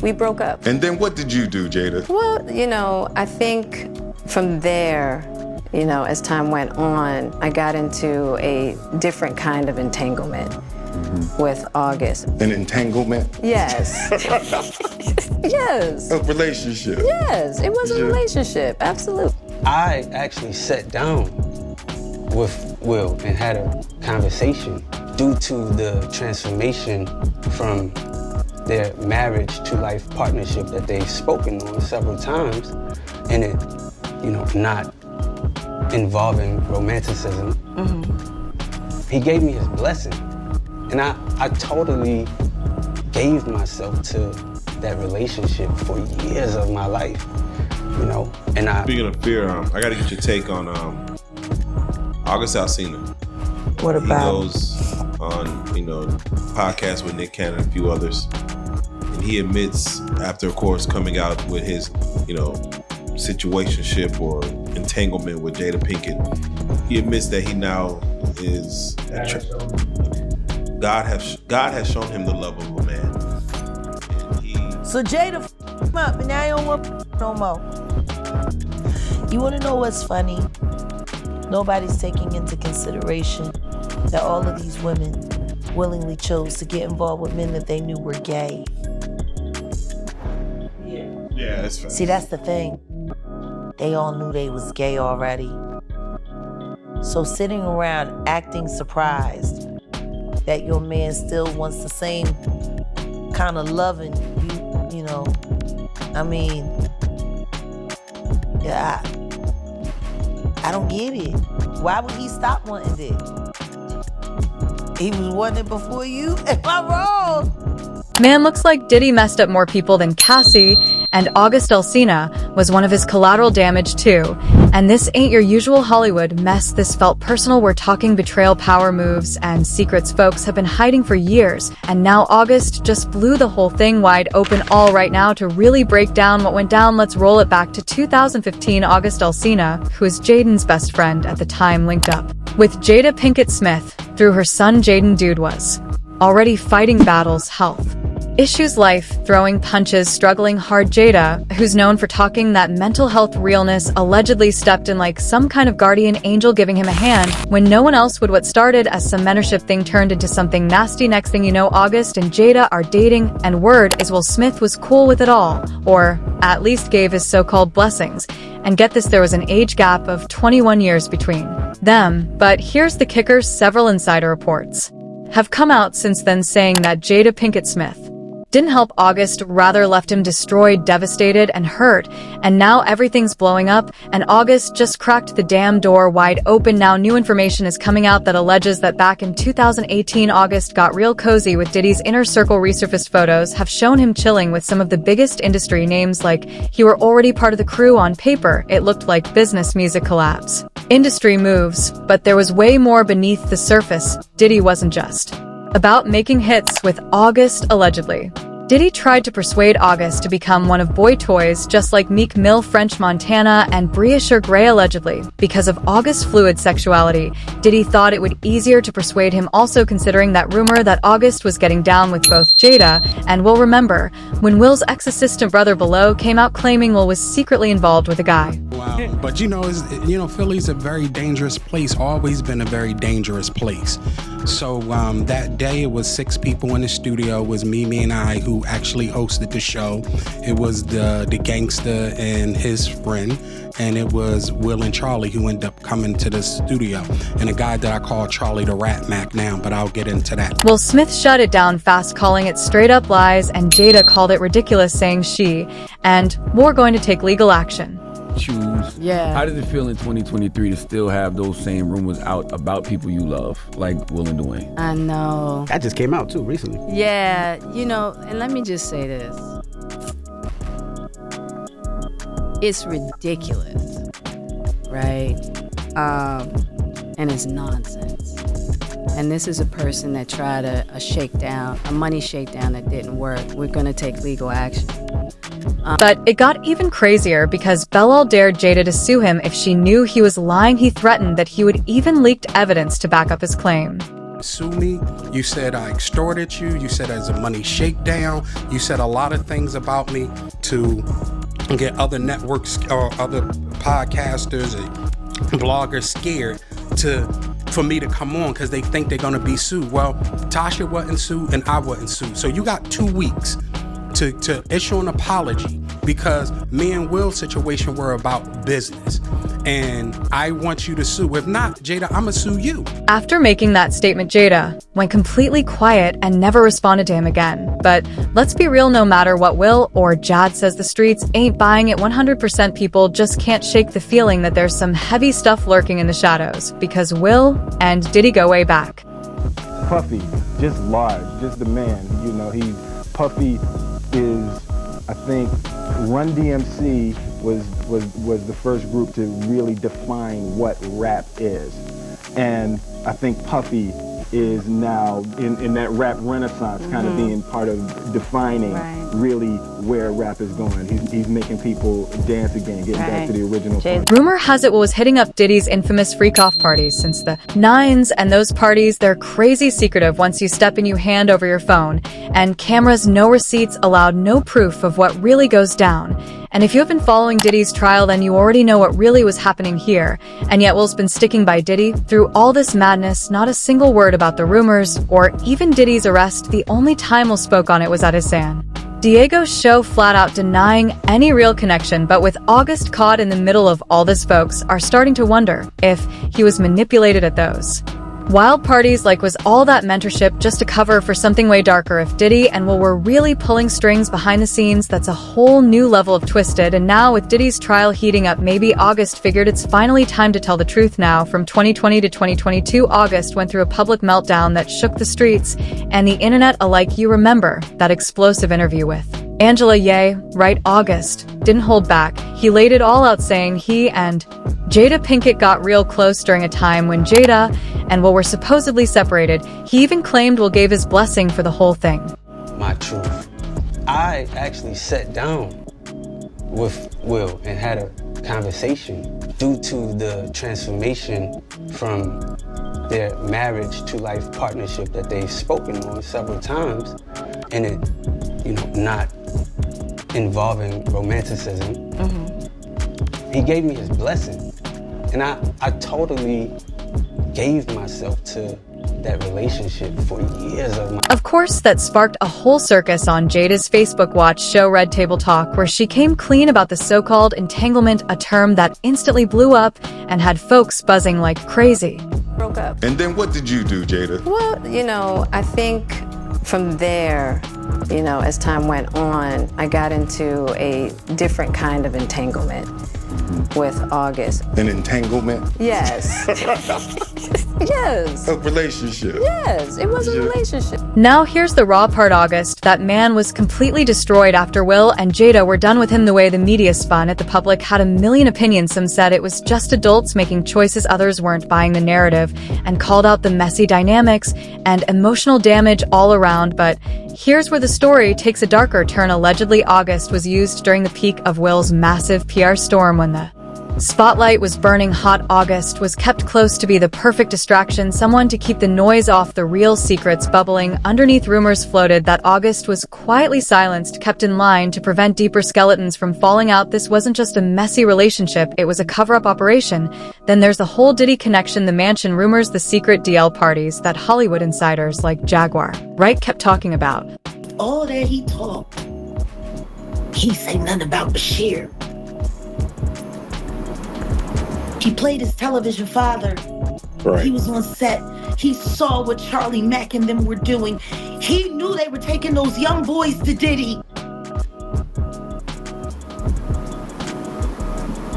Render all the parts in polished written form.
we broke up. And then what did you do, Jada? Well, you know, I think from there, you know, as time went on, I got into a different kind of entanglement with August. An entanglement? Yes. Yes. A relationship? Yes, it was a relationship, absolutely. I actually sat down with Will and had a conversation due to the transformation from their marriage to life partnership that they've spoken on several times, and it, you know, not involving romanticism. He gave me his blessing, and I totally gave myself to that relationship for years of my life, you know. And Speaking of fear, I got to get your take on August Alsina. What about? He goes on, you know, podcasts with Nick Cannon and a few others, and he admits, after of course coming out with his, you know, situationship or entanglement with Jada Pinkett, he admits that he now is God has shown him the love of a man. And So Jada him up, and now he don't want no more. You want to know what's funny? Nobody's taking into consideration that all of these women willingly chose to get involved with men that they knew were gay. yeah, that's fair. See, that's the thing. They all knew they was gay already. So sitting around acting surprised that your man still wants the same kind of loving, you know, I mean, yeah, I don't get it. Why would he stop wanting it? He was wanting it before you? Am I wrong? Man, looks like Diddy messed up more people than Cassie, and August Alsina was one of his collateral damage too. And this ain't your usual Hollywood mess. This felt personal. We're talking betrayal, power moves, and secrets folks have been hiding for years. And now August just blew the whole thing wide open. All right, now to really break down what went down, let's roll it back to 2015. August Alsina, who is Jaden's best friend at the time, linked up with Jada Pinkett Smith through her son Jaden. Dude was already fighting battles, health issues, life, throwing punches, struggling hard. Jada, who's known for talking that mental health realness, allegedly stepped in like some kind of guardian angel, giving him a hand when no one else would. What started as some mentorship thing turned into something nasty. Next thing you know, August and Jada are dating, and word is Will Smith was cool with it all, or at least gave his so-called blessings. And get this, there was an age gap of 21 years between them. But here's the kicker: several insider reports have come out since then saying that Jada Pinkett Smith didn't help August, rather left him destroyed, devastated, and hurt. And now everything's blowing up, and August just cracked the damn door wide open. Now new information is coming out that alleges that back in 2018, August got real cozy with Diddy's inner circle. Resurfaced photos have shown him chilling with some of the biggest industry names, like he were already part of the crew. On paper, it looked like business music collabs, industry moves, but there was way more beneath the surface. Diddy wasn't just about making hits with August, allegedly. Diddy tried to persuade August to become one of Boy Toys, just like Meek Mill, French Montana, and Bria Gray. Allegedly, because of August's fluid sexuality, Diddy thought it would easier to persuade him. Also considering that rumor that August was getting down with both Jada and Will. Remember when Will's ex-assistant brother Below came out claiming Will was secretly involved with a guy? Wow. But you know, Philly's a very dangerous place, always been a very dangerous place. So that day it was 6 people in the studio. It was me and I who actually hosted the show. It was the gangster and his friend, and it was Will and Charlie who ended up coming to the studio, and a guy that I call Charlie the Rat Mac now, but I'll get into that. Will Smith shut it down fast, calling it straight up lies, and Jada called it ridiculous, saying she and we're going to take legal action. Choose. Yeah. How does it feel in 2023 to still have those same rumors out about people you love, like Will and Dwayne? I know. that just came out too recently. Yeah, you know, and let me just say this. It's ridiculous, right? And it's nonsense. And this is a person that tried a shakedown, a money shakedown that didn't work. We're going to take legal action. But it got even crazier because Bellal dared Jada to sue him if she knew he was lying. He threatened that he would even leak evidence to back up his claim. sue me. You said I extorted you. You said there's a money shakedown. You said a lot of things about me to get other networks or other podcasters and bloggers scared for me to come on because they think they're going to be sued. Well, Tasha wasn't sued and I wasn't sued. So you got 2 weeks to issue an apology because me and Will's situation were about business. And I want you to sue. If not, Jada, I'm going to sue you. After making that statement, Jada went completely quiet and never responded to him again. But let's be real, no matter what Will or Jad says, the streets ain't buying it. 100% people just can't shake the feeling that there's some heavy stuff lurking in the shadows because Will and Diddy go way back. Puffy, just large, just the man. You know, Puffy is, I think, Run DMC was the first group to really define what rap is. And I think Puffy is now in that rap renaissance, kind of being part of defining really where rap is going. He's making people dance again, getting back to the original fun. Rumor has it what was hitting up Diddy's infamous freak-off parties since the 90s, and those parties, they're crazy secretive once you step and you hand over your phone. And cameras, no receipts, allowed no proof of what really goes down. And if you have been following Diddy's trial, then you already know what really was happening here. And yet Will's been sticking by Diddy through all this madness, not a single word about the rumors or even Diddy's arrest. The only time Will spoke on it was at his San Diego's show, flat out denying any real connection. But with August caught in the middle of all this, folks are starting to wonder if he was manipulated at those wild parties. Like, was all that mentorship just a cover for something way darker? If Diddy and Will were really pulling strings behind the scenes, that's a whole new level of twisted. And now with Diddy's trial heating up, maybe August figured it's finally time to tell the truth now. From 2020 to 2022, August went through a public meltdown that shook the streets and the internet alike. You remember that explosive interview with Angela Ye, right? August didn't hold back. He laid it all out, saying he and Jada Pinkett got real close during a time when Jada and Will were supposedly separated. He even claimed Will gave his blessing for the whole thing. My truth. I actually sat down with Will and had a conversation due to the transformation from their marriage to life partnership that they've spoken on several times, and it, not involving romanticism. He gave me his blessing, and I totally gave myself to that relationship for years of my. Of course, that sparked a whole circus on Jada's Facebook Watch show Red Table Talk, where she came clean about the so-called entanglement, a term that instantly blew up and had folks buzzing like crazy. Broke up. And then what did you do, Jada? Well, I think from there, as time went on, I got into a different kind of entanglement with August. An entanglement? Yes. Yes. A relationship? Yes, it was a relationship. Now here's the raw part, August. That man was completely destroyed after Will and Jada were done with him. The way the media spun it, the public had a million opinions. Some said it was just adults making choices, others weren't buying the narrative and called out the messy dynamics and emotional damage all around. But here's where the story takes a darker turn. Allegedly, August was used during the peak of Will's massive PR storm when the spotlight was burning hot. August was kept close to be the perfect distraction, someone to keep the noise off, the real secrets bubbling underneath. Rumors floated that August was quietly silenced, kept in line to prevent deeper skeletons from falling out. This wasn't just a messy relationship, it was a cover-up operation. Then there's the whole Diddy connection, the mansion rumors, the secret DL parties that Hollywood insiders like Jaguar, right, kept talking about. All that he talked, he said nothing about Bashir. He played his television father. Right. He was on set. He saw what Charlie Mack and them were doing. He knew they were taking those young boys to Diddy.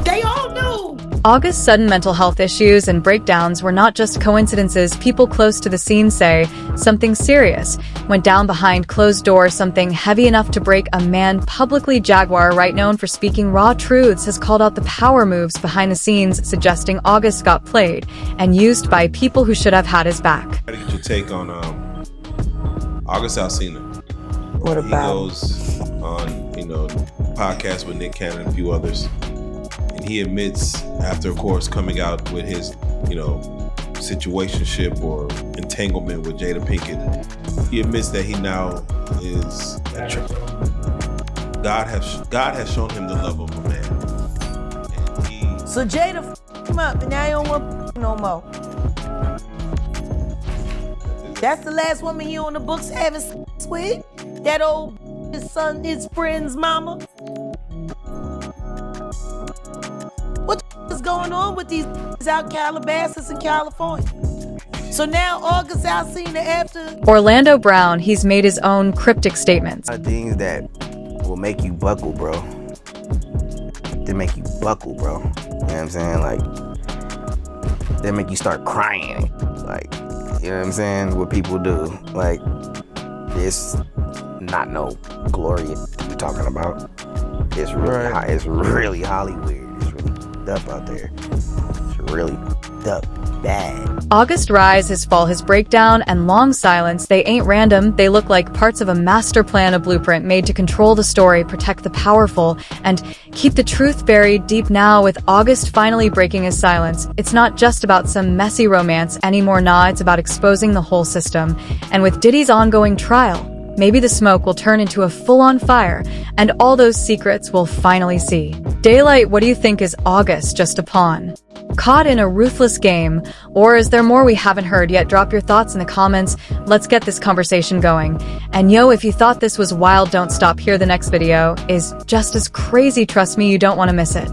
They all knew. August's sudden mental health issues and breakdowns were not just coincidences. People close to the scene say something serious went down behind closed doors, something heavy enough to break a man publicly. Jaguar, right known for speaking raw truths, has called out the power moves behind the scenes, suggesting August got played and used by people who should have had his back. How do you take on August Alsina? What about? He goes on, podcast with Nick Cannon and a few others. And he admits, after, of course, coming out with his, situationship or entanglement with Jada Pinkett, he admits that he now is God has shown him the love of a man. And he So Jada him up, and now he don't want no more. That's the last woman he on the books having sex with? That old his son, his friend's mama? What is going on with these out Calabasas in California? So now August Alsina after Orlando Brown, he's made his own cryptic statements. Things that will make you buckle, bro. They make you buckle, bro. You know what I'm saying? Like, they make you start crying. Like, you know what I'm saying? What people do. Like, it's not no glory we're talking about. It's really high. It's really Hollywood. It's really up out there. It's really up bad. August rise, his fall, his breakdown, and long silence, they ain't random. They look like parts of a master plan, a blueprint made to control the story, protect the powerful, and keep the truth buried deep. Now, with August finally breaking his silence, it's not just about some messy romance anymore. Nah, it's about exposing the whole system. And with Diddy's ongoing trial, maybe the smoke will turn into a full-on fire, and all those secrets we'll finally see. Daylight, what do you think? Is August just a pawn caught in a ruthless game, or is there more we haven't heard yet? Drop your thoughts in the comments. Let's get this conversation going. And yo, if you thought this was wild, don't stop here. The next video is just as crazy. Trust me, you don't want to miss it.